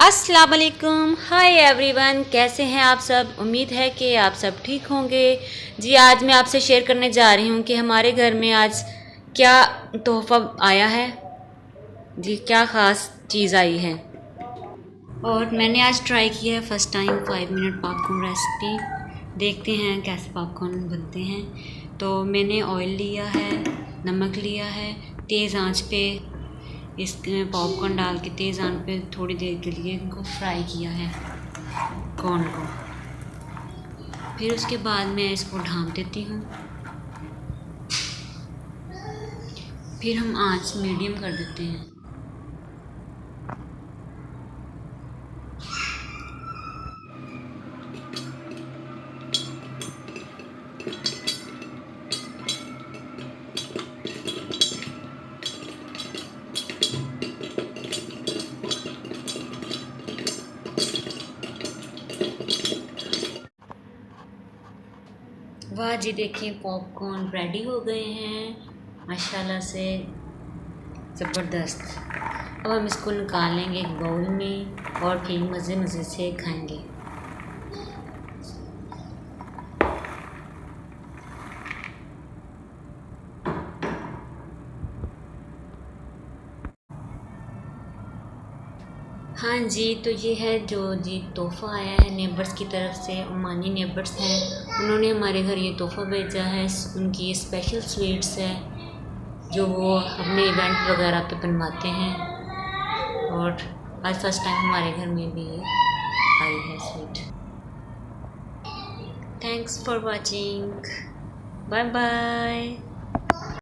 अस्सलाम वालेकुम, hi everyone, कैसे हैं आप सब। उम्मीद है कि आप सब ठीक होंगे। जी आज मैं आपसे शेयर करने जा रही हूँ कि हमारे घर में आज क्या तोहफ़ा आया है। जी क्या ख़ास चीज़ आई है। और मैंने आज ट्राई किया है first time 5 minute popcorn recipe. देखते हैं कैसे पॉपकॉर्न बनते हैं। तो मैंने ऑयल लिया है, नमक लिया है, तेज़ आंच पे इस पॉपकॉर्न डाल के तेज़ आंच पे थोड़ी देर के लिए इनको फ्राई किया है कॉर्न को। फिर उसके बाद मैं इसको ढाँप देती हूँ। फिर हम आंच मीडियम कर देते हैं। वाह जी, देखिए पॉपकॉर्न रेडी हो गए हैं माशाल्लाह से, ज़बरदस्त। अब हम इसको निकालेंगे एक बाउल में और फिर मज़े मज़े से खाएंगे। हाँ जी, तो ये है जो जी तोहफ़ा आया है नेबर्स की तरफ से। ओमानी नेबर्स हैं, उन्होंने हमारे घर ये तोहफ़ा भेजा है। उनकी ये स्पेशल स्वीट्स है जो वो अपने इवेंट वगैरह पे बनवाते हैं। और आज फर्स्ट टाइम हमारे घर में भी ये आई है sweet. Thanks for watching, bye bye.